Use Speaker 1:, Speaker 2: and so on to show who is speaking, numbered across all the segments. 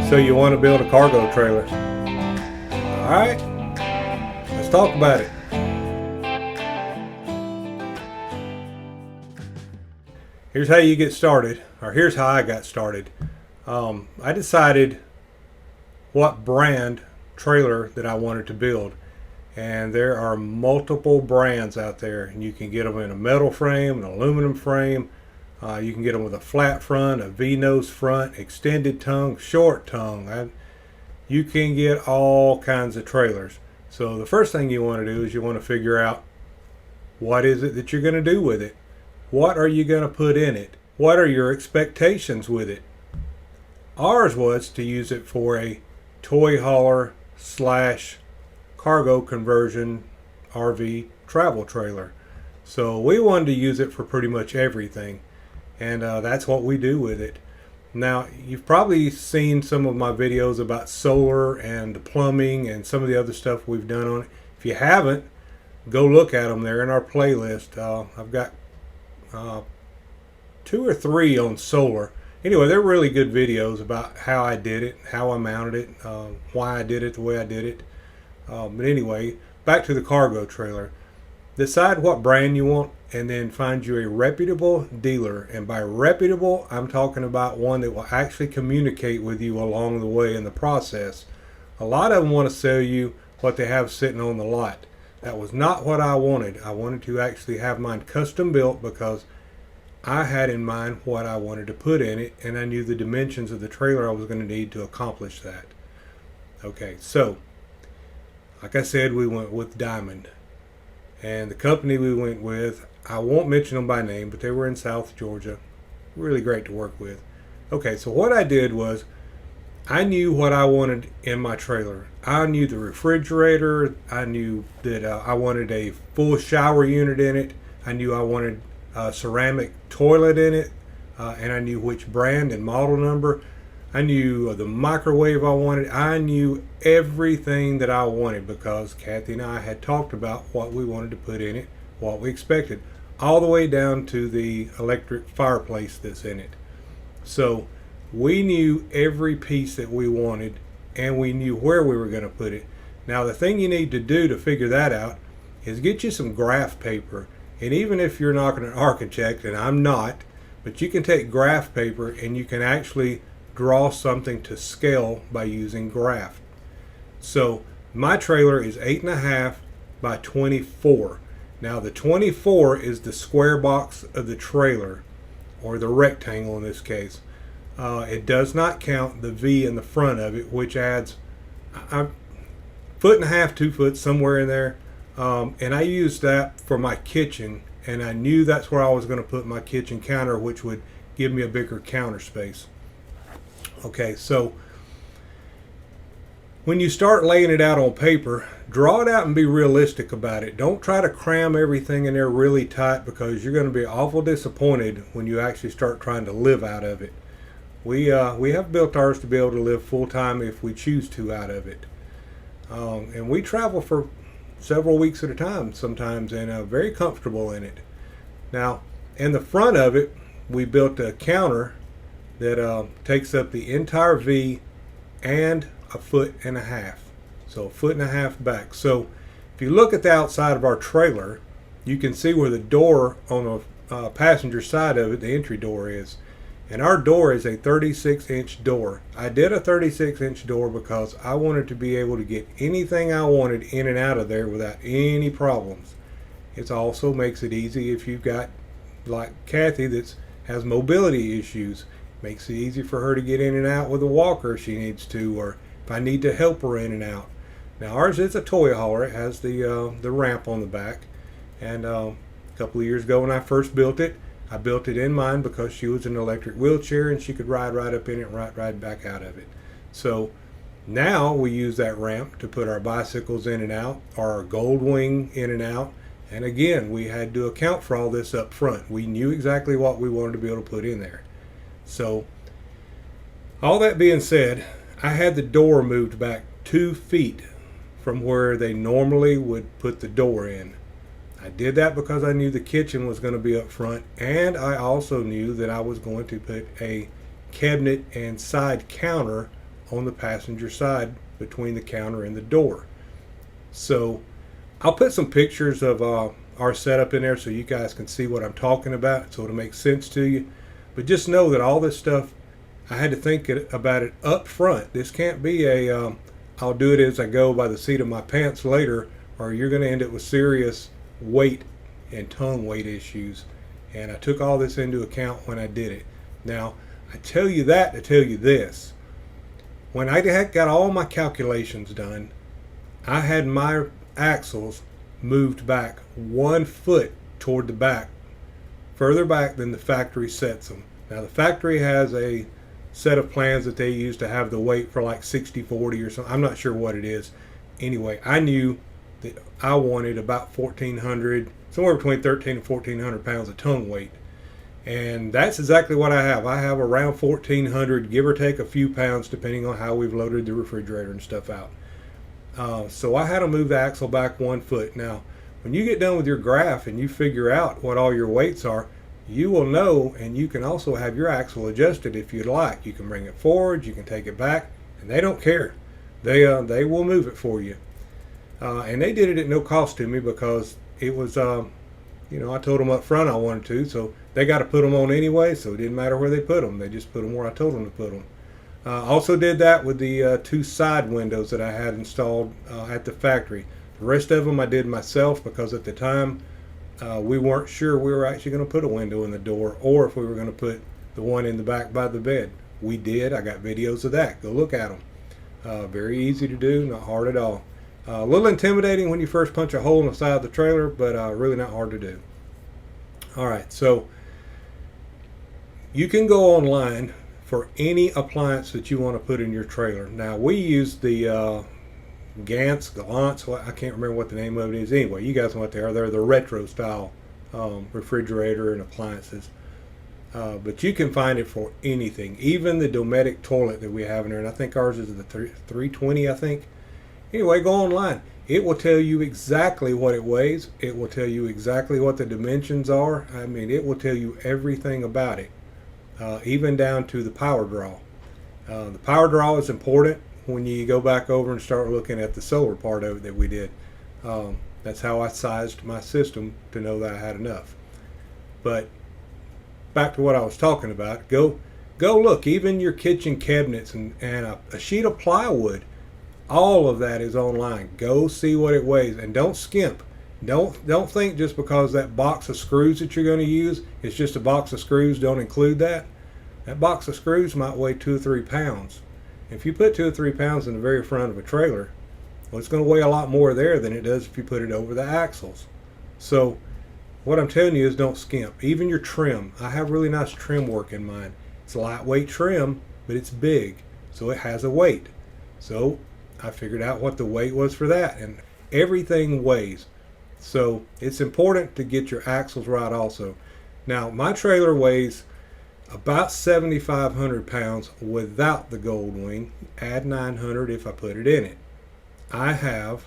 Speaker 1: So you want to build a cargo trailer. Alright, let's talk about it. Here's how you get started, or here's how I got started. I decided what brand trailer that I wanted to build. And there are multiple brands out there, and you can get them in a metal frame, an aluminum frame. You can get them with a flat front, a V-nose front, extended tongue, short tongue. You can get all kinds of trailers. So the first thing you want to do is you want to figure out what is it that you're going to do with it. What are you going to put in it? What are your expectations with it? Ours was to use it for a toy hauler slash cargo conversion RV travel trailer. So we wanted to use it for pretty much everything, and that's what we do with it. Now, you've probably seen some of my videos about solar and the plumbing and some of the other stuff we've done on it. If you haven't, go look at them. They're in our playlist. I've got 2 or 3 on solar. Anyway, they're really good videos about how I did it, how I mounted it, why I did it the way I did it. But anyway, back to the cargo trailer. Decide what brand you want and then find you a reputable dealer. And by reputable, I'm talking about one that will actually communicate with you along the way in the process. A lot of them want to sell you what they have sitting on the lot. That was not what I wanted. I wanted to actually have mine custom built because I had in mind what I wanted to put in it, and I knew the dimensions of the trailer I was going to need to accomplish that. Okay, so like I said, we went with Diamond. And the company we went with, I won't mention them by name, but they were in South Georgia. Really great to work with. Okay, so what I did was, I knew what I wanted in my trailer. I knew the refrigerator. I knew that I wanted a full shower unit in it. I knew I wanted a ceramic toilet in it. And I knew which brand and model number. I knew the microwave I wanted. I knew everything that I wanted because Kathy and I had talked about what we wanted to put in it, what we expected, all the way down to the electric fireplace that's in it. So we knew every piece that we wanted, and we knew where we were going to put it. Now, the thing you need to do to figure that out is get you some graph paper. And even if you're not an architect, and I'm not, but you can take graph paper and you can actually draw something to scale by using graph. So my trailer is 8.5 by 24. Now the 24 is the square box of the trailer, or the rectangle in this case. It does not count the V in the front of it, which adds a 1.5 2 foot somewhere in there. And I used that for my kitchen, and I knew that's where I was going to put my kitchen counter, which would give me a bigger counter space. Okay, so when you start laying it out on paper, draw it out and be realistic about it. Don't try to cram everything in there really tight, because you're going to be awful disappointed when you actually start trying to live out of it. We have built ours to be able to live full time if we choose to out of it. And we travel for several weeks at a time sometimes, and very comfortable in it. Now, in the front of it, we built a counter that takes up the entire V and 1.5 feet. So 1.5 feet back. So if you look at the outside of our trailer, you can see where the door on the passenger side of it, the entry door is. And our door is a 36-inch door. I did a 36-inch door because I wanted to be able to get anything I wanted in and out of there without any problems. It also makes it easy if you've got, like Kathy, that has mobility issues. Makes it easy for her to get in and out with a walker if she needs to, or if I need to help her in and out. Now ours is a toy hauler. It has the ramp on the back. And a couple of years ago when I first built it, I built it in mind because she was in an electric wheelchair and she could ride right up in it and ride back out of it. So now we use that ramp to put our bicycles in and out, or our Goldwing in and out. And again, we had to account for all this up front. We knew exactly what we wanted to be able to put in there. So all that being said, I had the door moved back 2 feet from where they normally would put the door in. I did that because I knew the kitchen was going to be up front, and I also knew that I was going to put a cabinet and side counter on the passenger side between the counter and the door. So I'll put some pictures of our setup in there so you guys can see what I'm talking about, so it'll make sense to you. But just know that all this stuff, I had to think about it up front. This can't be a I'll do it as I go by the seat of my pants later, or you're going to end up with serious weight and tongue weight issues. And I took all this into account when I did it. Now, I tell you that to tell you this. When I got all my calculations done, I had my axles moved back 1 foot toward the back, further back than the factory sets them. Now, the factory has a set of plans that they use to have the weight for like 60-40 or something. I'm not sure what it is. Anyway, I knew that I wanted about 1,400, somewhere between 1,300 and 1,400 pounds of tongue weight. And that's exactly what I have. I have around 1,400, give or take a few pounds, depending on how we've loaded the refrigerator and stuff out. So I had to move the axle back 1 foot. Now, when you get done with your graph and you figure out what all your weights are, you will know, and you can also have your axle adjusted if you'd like. You can bring it forward, you can take it back, and they don't care. They will move it for you. And they did it at no cost to me because it was, I told them up front I wanted to, so they got to put them on anyway, so it didn't matter where they put them. They just put them where I told them to put them. Also did that with the 2 side windows that I had installed at the factory. The rest of them I did myself because at the time we weren't sure we were actually going to put a window in the door or if we were going to put the one in the back by the bed. We did. I got videos of that. Go look at them. Very easy to do, not hard at all. A little intimidating when you first punch a hole in the side of the trailer, but really not hard to do. Alright, so you can go online for any appliance that you want to put in your trailer. Now, we use the Gantz, I can't remember what the name of it is. Anyway, you guys know what they are. They're the retro style refrigerator and appliances. But you can find it for anything, even the Dometic toilet that we have in there. And I think ours is the 320, I think. Anyway, go online. It will tell you exactly what it weighs. It will tell you exactly what the dimensions are. I mean, it will tell you everything about it, even down to the power draw. The power draw is important when you go back over and start looking at the solar part of it that we did. That's how I sized my system to know that I had enough. But back to what I was talking about, go look. Even your kitchen cabinets and a sheet of plywood, all of that is online. Go see what it weighs, and don't skimp. Don't think just because that box of screws that you're going to use is just a box of screws, don't include that. That box of screws might weigh 2 or 3 pounds. If you put 2 or 3 pounds in the very front of a trailer, well, it's going to weigh a lot more there than it does if you put it over the axles. So what I'm telling you is don't skimp. Even your trim. I have really nice trim work in mine. It's a lightweight trim, but it's big, so it has a weight. So I figured out what the weight was for that, and everything weighs. So it's important to get your axles right also. Now, my trailer weighs about 7,500 pounds without the Goldwing. Add 900 if I put it in it. I have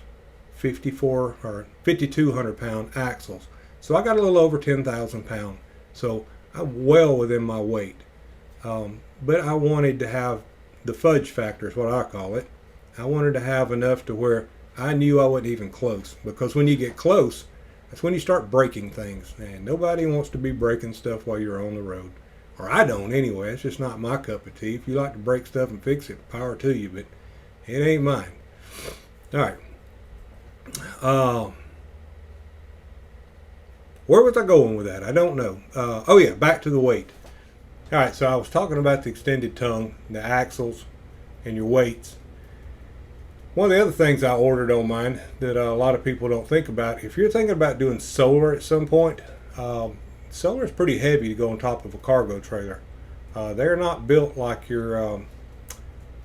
Speaker 1: 5,200 pound axles. So I got a little over 10,000 pounds. So I'm well within my weight. But I wanted to have the fudge factor is what I call it. I wanted to have enough to where I knew I wasn't even close. Because when you get close, that's when you start breaking things. And nobody wants to be breaking stuff while you're on the road. Or I don't anyway. It's just not my cup of tea. If you like to break stuff and fix it, power to you. But it ain't mine. Alright. Where was I going with that? I don't know. Oh yeah, back to the weight. Alright, so I was talking about the extended tongue, the axles, and your weights. One of the other things I ordered on mine that a lot of people don't think about, if you're thinking about doing solar at some point, solar is pretty heavy to go on top of a cargo trailer. They're not built like your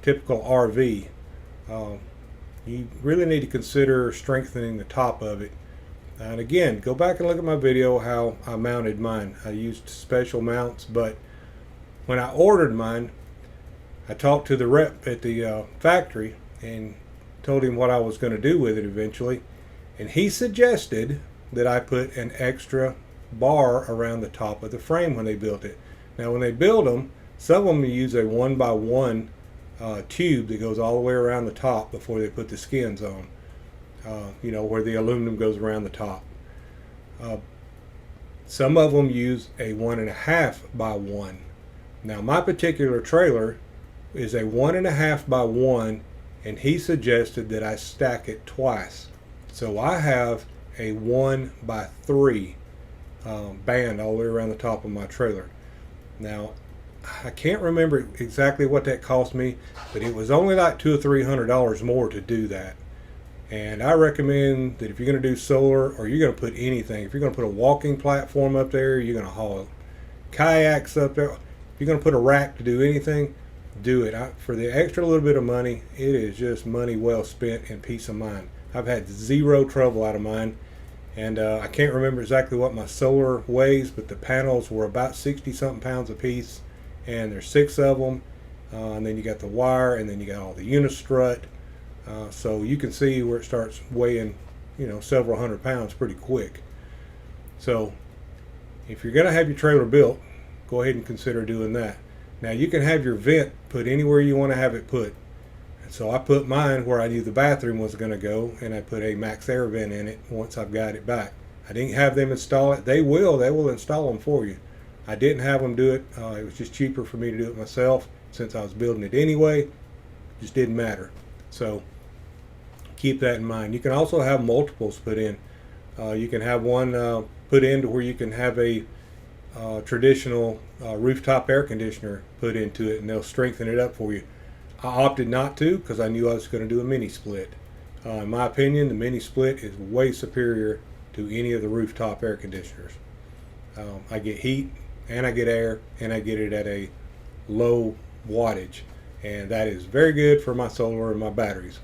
Speaker 1: typical RV. You really need to consider strengthening the top of it. And again, go back and look at my video how I mounted mine. I used special mounts, but when I ordered mine, I talked to the rep at the factory and told him what I was going to do with it eventually. And he suggested that I put an extra bar around the top of the frame when they built it. Now when they build them, some of them use a 1x1 tube that goes all the way around the top before they put the skins on. Where the aluminum goes around the top. Uh, some of them use a 1.5 by 1. Now my particular trailer is a 1.5 by 1, and he suggested that I stack it twice. So I have a 1 by 3 band all the way around the top of my trailer. Now I can't remember exactly what that cost me, but it was only like $200 or $300 more to do that. And I recommend that if you're going to do solar, or you're going to put anything, if you're going to put a walking platform up there, you're going to haul kayaks up there, if you're going to put a rack to do anything, do it. For the extra little bit of money, it is just money well spent and peace of mind. I've had zero trouble out of mine. And I can't remember exactly what my solar weighs, but the panels were about 60 something pounds a piece, and there's 6 of them. And then you got the wire, and then you got all the unistrut. So you can see where it starts weighing, several hundred pounds pretty quick. So if you're going to have your trailer built, go ahead and consider doing that. Now you can have your vent put anywhere you want to have it put. And so I put mine where I knew the bathroom was going to go, and I put a max air vent in it once I've got it back. I didn't have them install it. They will install them for you. I didn't have them do it. It was just cheaper for me to do it myself since I was building it anyway. It just didn't matter. So keep that in mind. You can also have multiples put in. You can have one put in to where you can have a traditional rooftop air conditioner put into it, and they'll strengthen it up for you. I opted not to because I knew I was going to do a mini split. In my opinion, the mini split is way superior to any of the rooftop air conditioners. I get heat, and I get air, and I get it at a low wattage, and that is very good for my solar and my batteries.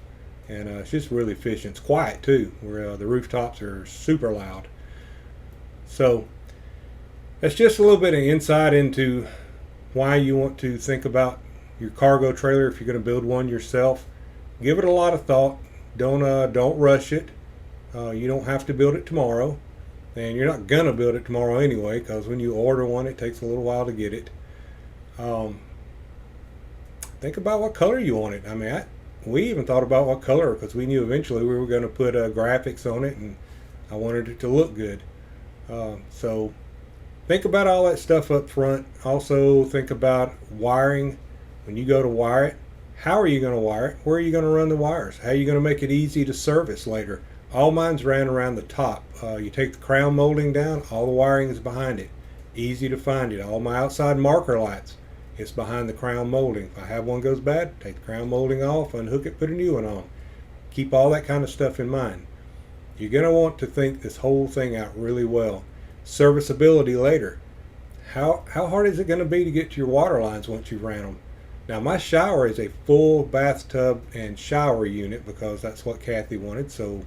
Speaker 1: And it's just really efficient. It's quiet too, where the rooftops are super loud. So that's just a little bit of insight into why you want to think about your cargo trailer if you're going to build one yourself. Give it a lot of thought. Don't rush it. You don't have to build it tomorrow, and you're not gonna build it tomorrow anyway, because when you order one, it takes a little while to get it. Think about what color you want it. I mean, we even thought about what color, because we knew eventually we were going to put graphics on it, and I wanted it to look good. So think about all that stuff up front. Also think about wiring. When you go to wire it, how are you going to wire it? Where are you going to run the wires? How are you going to make it easy to service later? All mine's ran around the top. You take the crown molding down, all the wiring is behind it. Easy to find it. All my outside marker lights, it's behind the crown molding. If I have one goes bad, take the crown molding off, unhook it, put a new one on. Keep all that kind of stuff in mind. You're going to want to think this whole thing out really well. Serviceability later. How hard is it going to be to get to your water lines once you've ran them? Now my shower is a full bathtub and shower unit because that's what Kathy wanted, so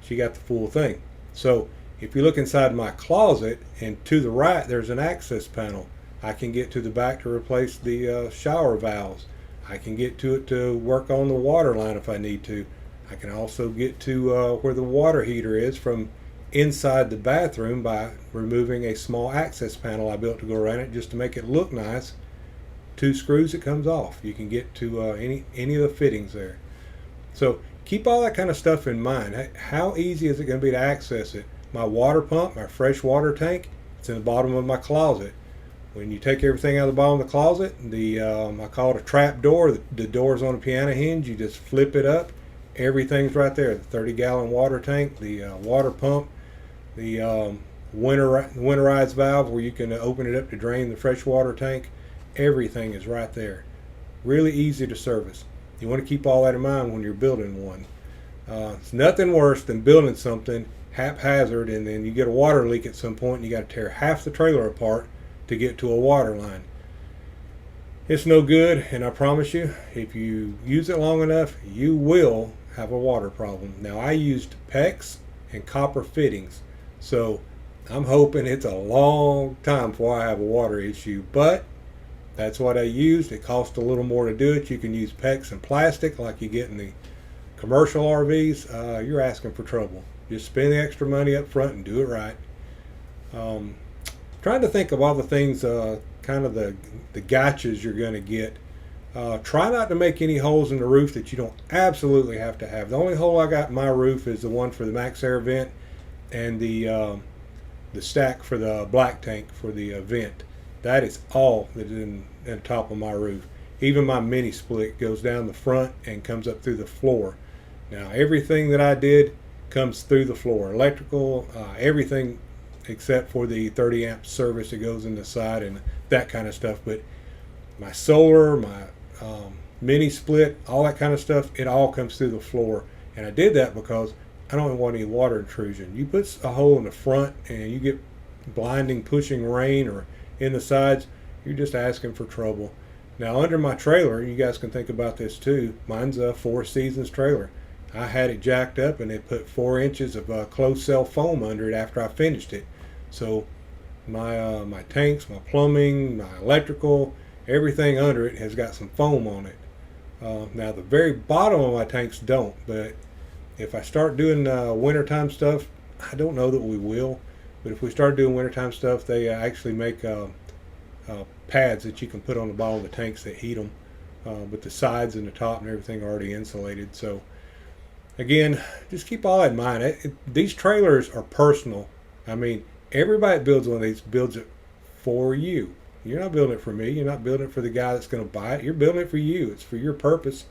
Speaker 1: she got the full thing. So if you look inside my closet, and to the right there's an access panel. I can get to the back to replace the shower valves. I can get to it to work on the water line if I need to. I can also get to where the water heater is from inside the bathroom by removing a small access panel I built to go around it just to make it look nice. 2 screws, it comes off. You can get to any of the fittings there. So keep all that kind of stuff in mind. How easy is it going to be to access it? My water pump, my fresh water tank, it's in the bottom of my closet. When you take everything out of the bottom of the closet, I call it a trap door. The door's on a piano hinge. You just flip it up. Everything's right there. The 30-gallon water tank, the water pump, the winterized valve where you can open it up to drain the fresh water tank. Everything is right there. Really easy to service. You want to keep all that in mind when you're building one. It's nothing worse than building something haphazard and then you get a water leak at some point and you got to tear half the trailer apart to get to a water line. It's no good, and I promise you, if you use it long enough, you will have a water problem. Now I used PEX and copper fittings, so I'm hoping it's a long time before I have a water issue, but that's what I used. It cost a little more to do it. You can use PEX and plastic like you get in the commercial RVs. You're asking for trouble. Just spend the extra money up front and do it right. Trying to think of all the things, kind of the gotchas you're going to get Try not to make any holes in the roof that you don't absolutely have to have. The only hole I got in my roof is the one for the MaxxAir vent and the stack for the black tank for the vent. That is all that is in the top of my roof. Even my mini split goes down the front and comes up through the floor. Now everything that I did comes through the floor. Electrical, everything except for the 30 amp service that goes in the side and that kind of stuff. But my solar, my mini split, all that kind of stuff, it all comes through the floor. And I did that because I don't want any water intrusion. You put a hole in the front and you get blinding, pushing rain or in the sides, you're just asking for trouble. Now under my trailer, you guys can think about this too. Mine's a 4 Seasons trailer. I had it jacked up and they put 4 inches of closed cell foam under it after I finished it. So my tanks, my plumbing, my electrical, everything under it has got some foam on it. Now the very bottom of my tanks don't, but if I start doing wintertime stuff, I don't know that we will, but if we start doing wintertime stuff, they actually make pads that you can put on the bottom of the tanks that heat them, but the sides and the top and everything are already insulated. So again, just keep all that in mind. These trailers are personal. I mean, everybody that builds one of these builds it for you. You're not building it for me. You're not building it for the guy that's going to buy it. You're building it for you. It's for your purpose.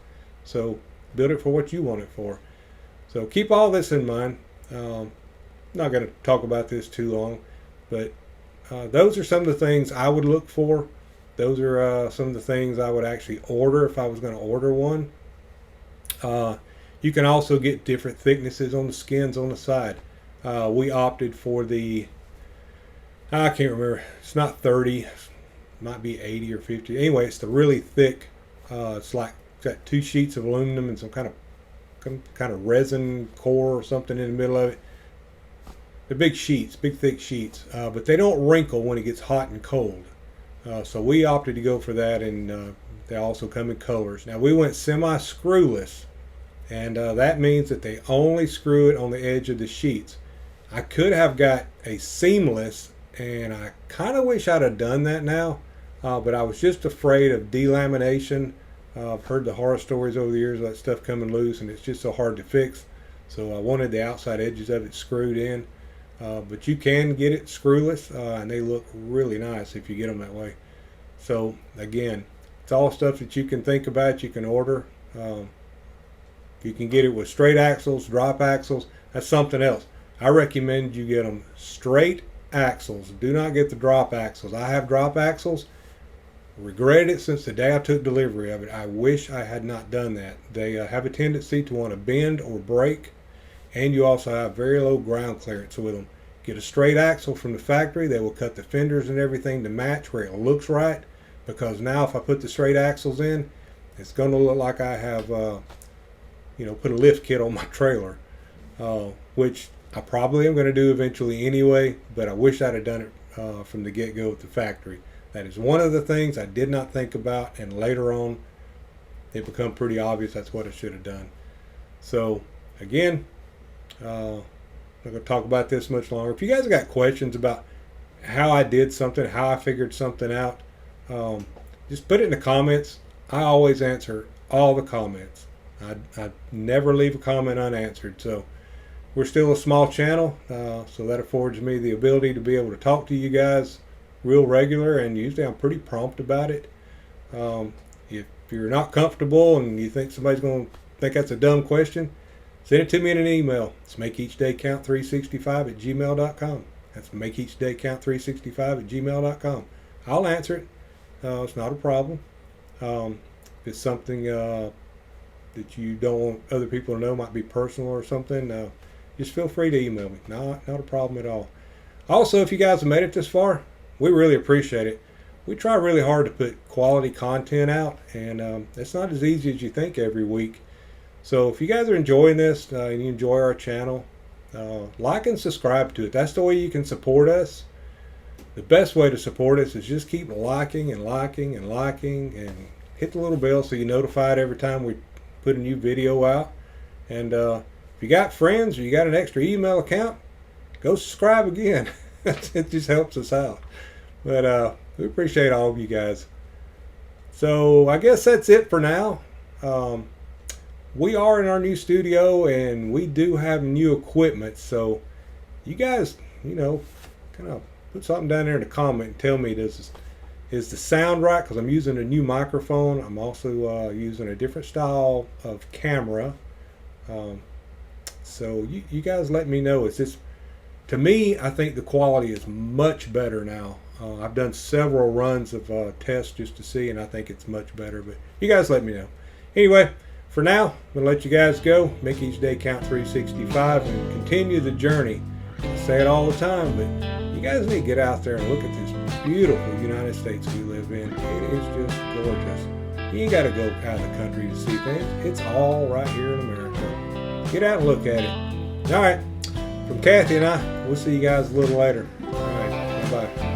Speaker 1: So build it for what you want it for. So keep all this in mind. I'm not going to talk about this too long, but those are some of the things I would look for. Those are some of the things I would actually order if I was going to order one. You can also get different thicknesses on the skins on the side. We opted for the, I can't remember, it's not 30, it might be 80 or 50. Anyway, it's the really thick, it's like it's got 2 sheets of aluminum and some kind of resin core or something in the middle of it. They're big sheets, big thick sheets, but they don't wrinkle when it gets hot and cold. So we opted to go for that, and they also come in colors. Now we went semi-screwless, and that means that they only screw it on the edge of the sheets. I could have got a seamless, and I kind of wish I'd have done that now, but I was just afraid of delamination. I've heard the horror stories over the years of that stuff coming loose, and it's just so hard to fix. So I wanted the outside edges of it screwed in. But you can get it screwless, and they look really nice if you get them that way. So again, it's all stuff that you can think about, you can order. You can get it with straight axles, drop axles. That's something else. I recommend you get them straight axles. Do not get the drop axles. I have drop axles. Regretted it since the day I took delivery of it. I wish I had not done that. They have a tendency to want to bend or break, and you also have very low ground clearance with them. Get a straight axle from the factory. They will cut the fenders and everything to match where it looks right, because now if I put the straight axles in, it's going to look like I have put a lift kit on my trailer, which I probably am going to do eventually anyway, but I wish I'd have done it from the get-go at the factory. That is one of the things I did not think about, and later on it became pretty obvious that's what I should have done. So again, I'm not going to talk about this much longer. If you guys have got questions about how I did something, how I figured something out, just put it in the comments. I always answer all the comments. I never leave a comment unanswered. So we're still a small channel, so that affords me the ability to be able to talk to you guys real regular, and usually I'm pretty prompt about it. If you're not comfortable and you think somebody's going to think that's a dumb question, send it to me in an email. It's makeeachdaycount365@gmail.com. That's makeeachdaycount365@gmail.com. I'll answer it. It's not a problem. If it's something that you don't want other people to know, might be personal or something, just feel free to email me. Not a problem at all. Also, if you guys have made it this far, we really appreciate it. We try really hard to put quality content out, and it's not as easy as you think every week. So if you guys are enjoying this and you enjoy our channel, like and subscribe to it. That's the way you can support us. The best way to support us is just keep liking and liking and liking, and hit the little bell so you're notified every time we put a new video out. And if you got friends or you got an extra email account, go subscribe again. It just helps us out. But we appreciate all of you guys. So I guess that's it for now. Um, we are in our new studio and we do have new equipment. So you guys, kind of put something down there in the comment and tell me is the sound right? Because I'm using a new microphone. I'm also using a different style of camera. So you guys let me know. Is this, to me, I think the quality is much better now. I've done several runs of tests just to see, and I think it's much better. But you guys let me know. Anyway, for now, I'm going to let you guys go. Make each day count 365 and continue the journey. I say it all the time, but you guys need to get out there and look at this beautiful United States we live in. It is just gorgeous. You ain't got to go out of the country to see things. It's all right here in America. Get out and look at it. All right. From Kathy and I, we'll see you guys a little later. All right. Bye-bye.